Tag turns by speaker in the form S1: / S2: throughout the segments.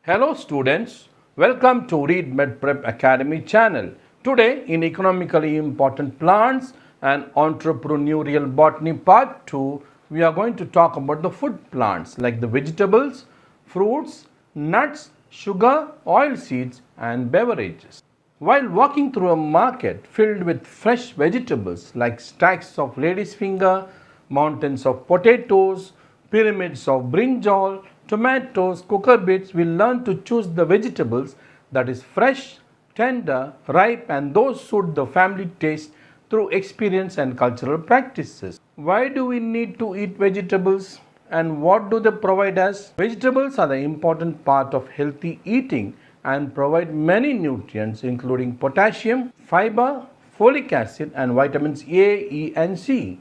S1: Hello students, welcome to readmedprep Academy channel. Today in economically important plants and entrepreneurial botany part 2, we are going to talk about the food plants like the vegetables, fruits, nuts, sugar, oil seeds and beverages. While walking through a market filled with fresh vegetables like stacks of lady's finger, mountains of potatoes, pyramids of brinjal, tomatoes, cucurbits, we learn to choose the vegetables that is fresh, tender, ripe and those suit the family taste through experience and cultural practices. Why do we need to eat vegetables and what do they provide us? Vegetables are the important part of healthy eating and provide many nutrients including potassium, fiber, folic acid and vitamins A, E and C.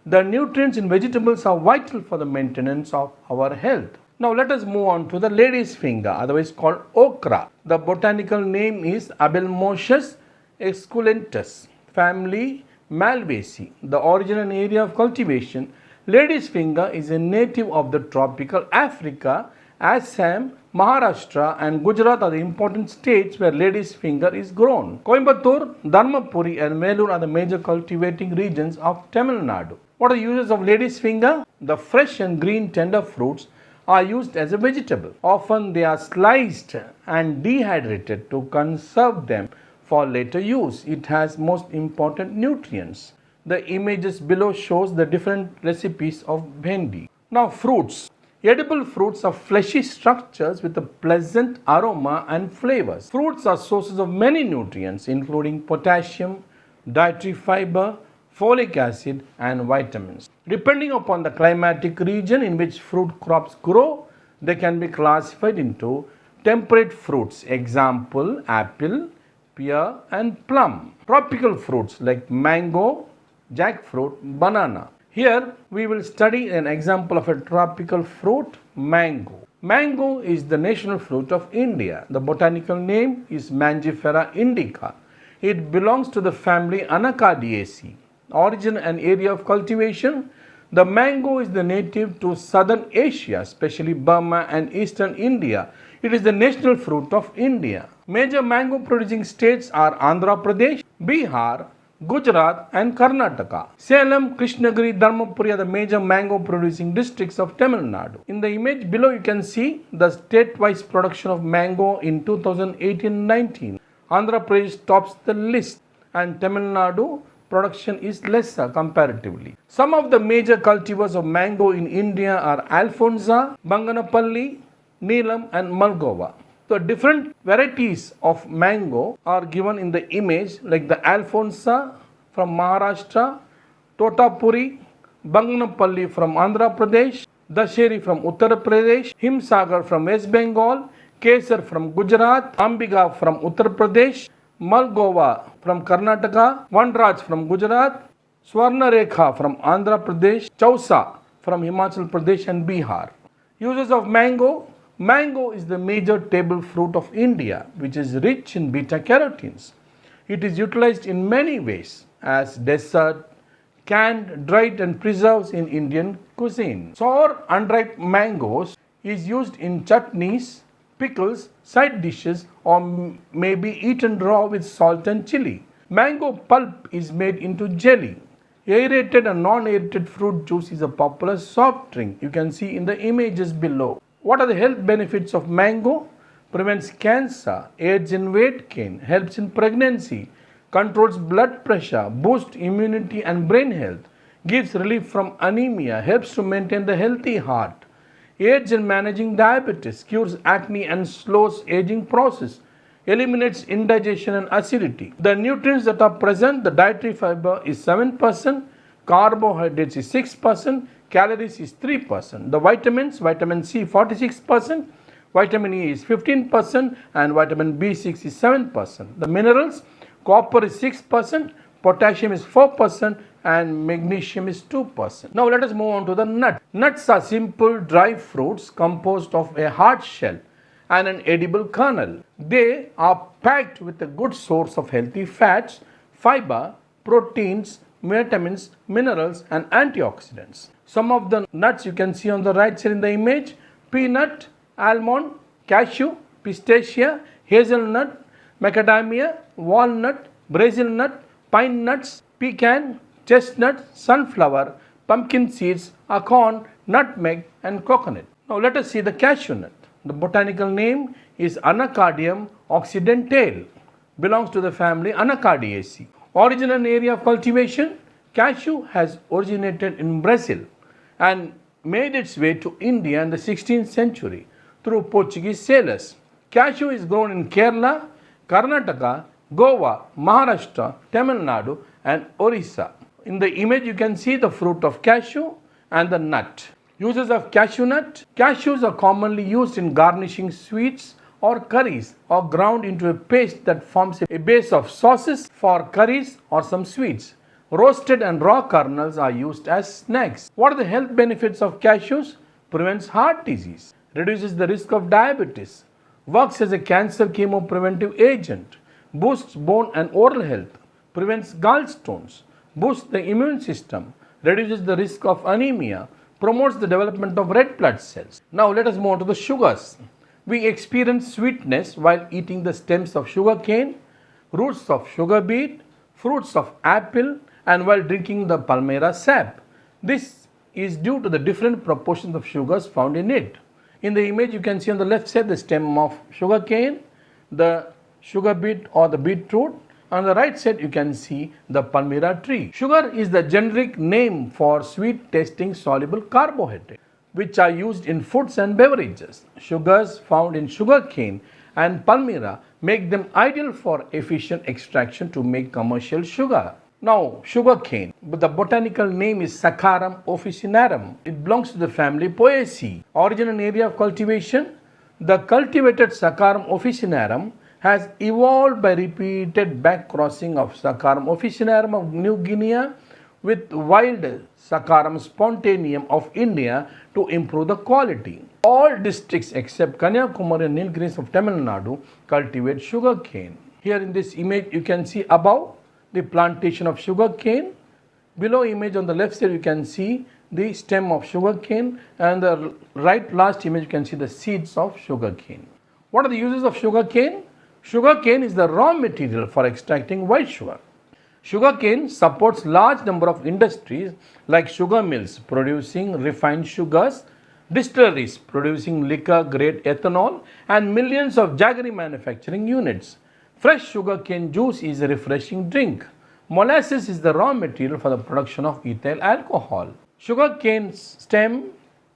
S1: The nutrients in vegetables are vital for the maintenance of our health. Now let us move on to the lady's finger, otherwise called okra. The botanical name is Abelmoschus esculentus, family Malvaceae. The origin and area of cultivation, lady's finger is a native of the tropical Africa. Assam, Maharashtra and Gujarat are the important states where lady's finger is grown. Coimbatore, Dharmapuri and Vellore are the major cultivating regions of Tamil Nadu. What are the uses of lady's finger? The fresh and green tender fruits are used as a vegetable. Often they are sliced and dehydrated to conserve them for later use. It has most important nutrients. The images below shows the different recipes of bhendi. Now fruits. Edible fruits are fleshy structures with a pleasant aroma and flavors. Fruits are sources of many nutrients including potassium, dietary fiber, folic acid and vitamins. Depending upon the climatic region in which fruit crops grow, they can be classified into temperate fruits, example apple, pear and plum. Tropical fruits like mango, jackfruit, banana. Here we will study an example of a tropical fruit, mango. Mango is the national fruit of India. The botanical name is Mangifera indica. It belongs to the family Anacardiaceae. Origin and area of cultivation. The mango is the native to southern Asia, especially Burma and eastern India. It is the national fruit of India. Major mango producing states are Andhra Pradesh, Bihar, Gujarat and Karnataka. Salem, Krishnagiri, Dharmapuri are the major mango producing districts of Tamil Nadu. In the image below you can see the state-wise production of mango in 2018-19. Andhra Pradesh tops the list and Tamil Nadu production is lesser comparatively. Some of the major cultivars of mango in India are Alfonsa, Banganapalli, Neelam and Malgova. The different varieties of mango are given in the image like the Alfonsa from Maharashtra, Totapuri, Banganapalli from Andhra Pradesh, Dasheri from Uttar Pradesh, Himsagar from West Bengal, Kesar from Gujarat, Ambiga from Uttar Pradesh, Malgova from Karnataka, Vandraj from Gujarat, Swarnarekha from Andhra Pradesh, Chausa from Himachal Pradesh and Bihar. Uses of mango. Mango is the major table fruit of India which is rich in beta-carotenes. It is utilized in many ways as dessert, canned, dried and preserves in Indian cuisine. Sour unripe mangoes is used in chutneys, pickles, side dishes or may be eaten raw with salt and chili. Mango pulp is made into jelly. Aerated and non-aerated fruit juice is a popular soft drink. You can see in the images below. What are the health benefits of mango? Prevents cancer, aids in weight gain, helps in pregnancy, controls blood pressure, boosts immunity and brain health, gives relief from anemia, helps to maintain the healthy heart, aids in managing diabetes, cures acne and slows aging process, eliminates indigestion and acidity. The nutrients that are present, the dietary fiber is 7%, carbohydrates is 6%, calories is 3%. The vitamins, vitamin C 46%, vitamin E is 15% and vitamin B6 is 7%. The minerals, copper is 6%, potassium is 4% and magnesium is 2%. Now let us move on to the nut. Nuts are simple dry fruits composed of a hard shell and an edible kernel. They are packed with a good source of healthy fats, fiber, proteins, vitamins, minerals and antioxidants. Some of the nuts you can see on the right side in the image: peanut, almond, cashew, pistachia, hazelnut, macadamia, walnut, Brazil nut, pine nuts, pecan, chestnut, sunflower, pumpkin seeds, acorn, nutmeg and coconut. Now let us see the cashew nut. The botanical name is Anacardium occidentale. Belongs to the family Anacardiaceae. Origin and area of cultivation. Cashew has originated in Brazil and made its way to India in the 16th century through Portuguese sailors. Cashew is grown in Kerala, Karnataka, Goa, Maharashtra, Tamil Nadu and Orissa. In the image you can see the fruit of cashew and the nut. Uses of cashew nut. Cashews are commonly used in garnishing sweets or curries or ground into a paste that forms a base of sauces for curries or some sweets. Roasted and raw kernels are used as snacks. What are the health benefits of cashews? Prevents heart disease, reduces the risk of diabetes, works as a cancer chemopreventive agent, boosts bone and oral health, prevents gallstones, boosts the immune system, reduces the risk of anemia, promotes the development of red blood cells. Now let us move on to the sugars. We experience sweetness while eating the stems of sugarcane, roots of sugar beet, fruits of apple, and while drinking the Palmyrah sap. This is due to the different proportions of sugars found in it. In the image you can see on the left side the stem of sugarcane, the sugar beet or the beetroot. On the right side you can see the Palmyrah tree. Sugar is the generic name for sweet tasting soluble carbohydrate which are used in foods and beverages. Sugars found in sugarcane and Palmyrah make them ideal for efficient extraction to make commercial sugar. Now sugarcane, but the botanical name is Saccharum officinarum. It belongs to the family Poaceae. Origin and area of cultivation. The cultivated Saccharum officinarum has evolved by repeated back crossing of Saccharum officinarum of New Guinea with wild Saccharum spontaneum of India to improve the quality. All districts except Kanyakumari and Nilgiris of Tamil Nadu cultivate sugarcane. Here in this image you can see above the plantation of sugarcane. Below image on the left side you can see the stem of sugarcane, and the right last image you can see the seeds of sugarcane. What are the uses of sugarcane? Sugarcane is the raw material for extracting white sugar. Sugarcane supports large number of industries like sugar mills producing refined sugars, distilleries producing liquor grade ethanol, and millions of jaggery manufacturing units. Fresh sugarcane juice is a refreshing drink. Molasses is the raw material for the production of ethyl alcohol. Sugarcane stem,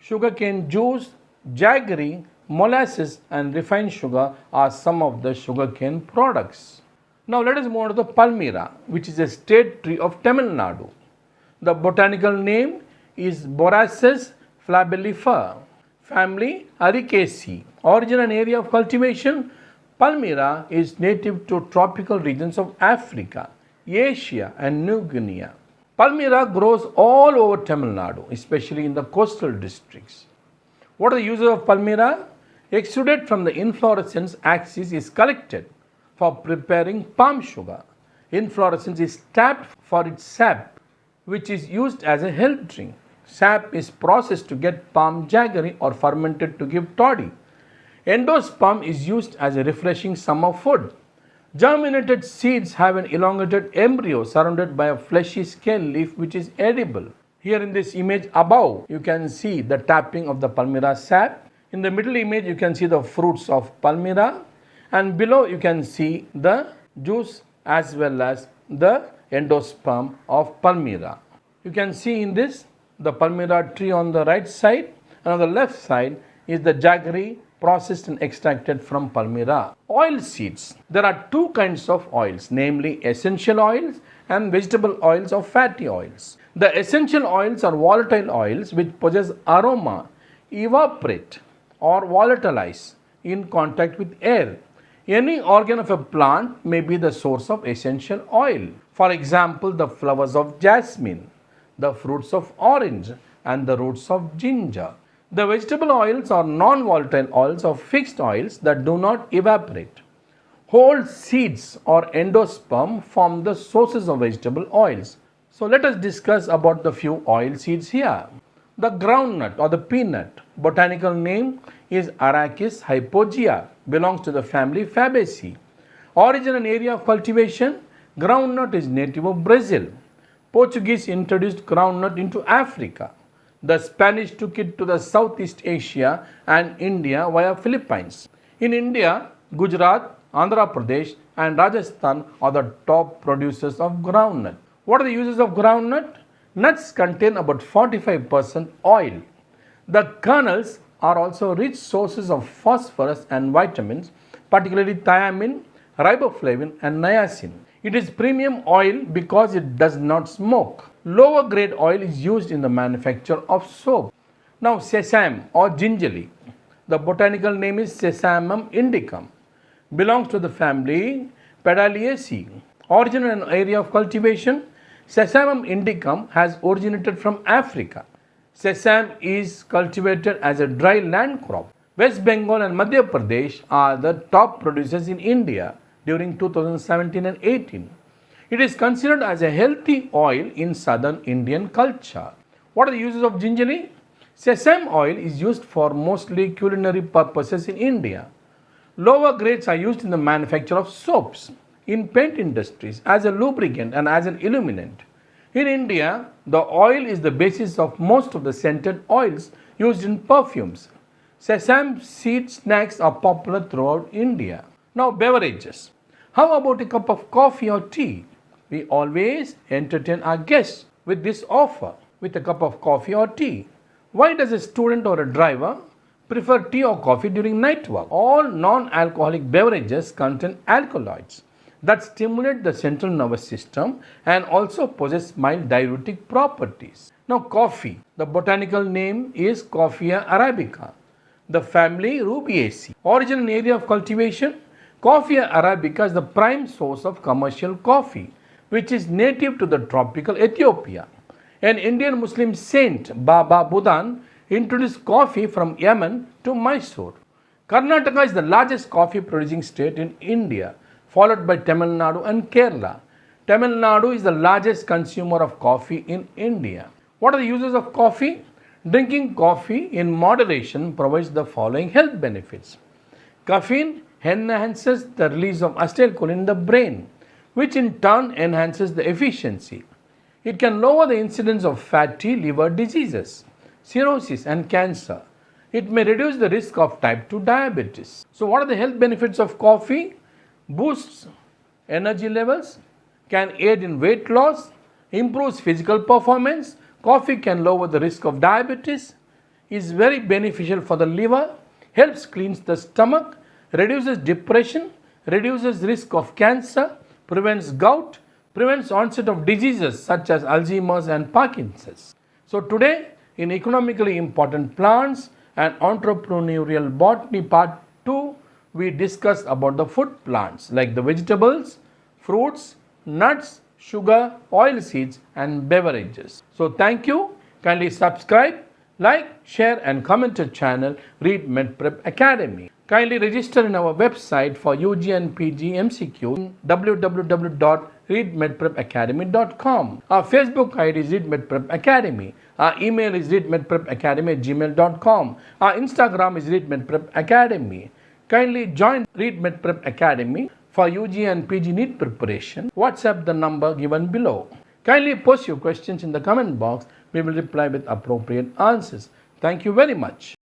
S1: sugarcane juice, jaggery, molasses and refined sugar are some of the sugarcane products. Now let us move on to the Palmyrah, which is a state tree of Tamil Nadu. The botanical name is Borassus flabellifer, family Ericaceae. Origin and area of cultivation. Palmyrah is native to tropical regions of Africa, Asia and New Guinea. Palmyrah grows all over Tamil Nadu, especially in the coastal districts. What are the uses of Palmyrah? Exudate from the inflorescence axis is collected for preparing palm sugar. Inflorescence is tapped for its sap, which is used as a health drink. Sap is processed to get palm jaggery or fermented to give toddy. Endosperm is used as a refreshing summer food. Germinated seeds have an elongated embryo surrounded by a fleshy scale leaf which is edible. Here in this image above, you can see the tapping of the Palmyrah sap. In the middle image, you can see the fruits of Palmyrah. And below you can see the juice as well as the endosperm of Palmyrah. You can see in this the Palmyrah tree on the right side, and on the left side is the jaggery processed and extracted from Palmyrah. Oil seeds. There are two kinds of oils, namely essential oils and vegetable oils or fatty oils. The essential oils are volatile oils which possess aroma, evaporate or volatilize in contact with air. Any organ of a plant may be the source of essential oil. For example, the flowers of jasmine, the fruits of orange, and the roots of ginger. The vegetable oils are non-volatile oils or fixed oils that do not evaporate. Whole seeds or endosperm form the sources of vegetable oils. So let us discuss about the few oil seeds here. The groundnut or the peanut, botanical name is Arachis hypogea, belongs to the family Fabaceae. Origin and area of cultivation, groundnut is native of Brazil. Portuguese introduced groundnut into Africa. The Spanish took it to the Southeast Asia and India via Philippines. In India, Gujarat, Andhra Pradesh and Rajasthan are the top producers of groundnut. What are the uses of groundnut? Nuts contain about 45% oil. The kernels are also rich sources of phosphorus and vitamins, particularly thiamine, riboflavin and niacin. It is premium oil because it does not smoke. Lower grade oil is used in the manufacture of soap. Now sesame or gingelly. The botanical name is Sesamum indicum. Belongs to the family Pedaliaceae. Origin and area of cultivation, Sesamum indicum has originated from Africa. Sesame is cultivated as a dry land crop. West Bengal and Madhya Pradesh are the top producers in India during 2017 and 18. It is considered as a healthy oil in southern Indian culture. What are the uses of gingelly? Sesame oil is used for mostly culinary purposes in India. Lower grades are used in the manufacture of soaps, in paint industries, as a lubricant and as an illuminant. In India, the oil is the basis of most of the scented oils used in perfumes. Sesame seed snacks are popular throughout India. Now, beverages. How about a cup of coffee or tea? We always entertain our guests with this offer, with a cup of coffee or tea. Why does a student or a driver prefer tea or coffee during night work? All non-alcoholic beverages contain alkaloids that stimulate the central nervous system and also possess mild diuretic properties. Now coffee, the botanical name is Coffea arabica, the family Rubiaceae. Origin and area of cultivation, Coffea arabica is the prime source of commercial coffee, which is native to the tropical Ethiopia. An Indian Muslim saint, Baba Budan, introduced coffee from Yemen to Mysore. Karnataka is the largest coffee producing state in India, followed by Tamil Nadu and Kerala. Tamil Nadu is the largest consumer of coffee in India. What are the uses of coffee? Drinking coffee in moderation provides the following health benefits. Caffeine enhances the release of acetylcholine in the brain, which in turn enhances the efficiency. It can lower the incidence of fatty liver diseases, cirrhosis and cancer. It may reduce the risk of type 2 diabetes. So what are the health benefits of coffee? Boosts energy levels, can aid in weight loss, improves physical performance. Coffee can lower the risk of diabetes, is very beneficial for the liver, helps cleanse the stomach, reduces depression, reduces risk of cancer, prevents gout, prevents onset of diseases such as Alzheimer's and Parkinson's. So today in economically important plants and entrepreneurial botany part 2, we discussed about the food plants like the vegetables, fruits, nuts, sugar, oil seeds and beverages. So thank you. Kindly subscribe, like, share and comment to channel Read MedPrep Academy. Kindly register in our website for UG and PG MCQ www.readmedprepacademy.com. Our Facebook ID is Read MedPrep Academy. Our email is readmedprepacademy@gmail.com. Our Instagram is Read MedPrep Academy. Kindly join Read MedPrep Academy for UG and PG NEET preparation. WhatsApp the number given below. Kindly post your questions in the comment box. We will reply with appropriate answers. Thank you very much.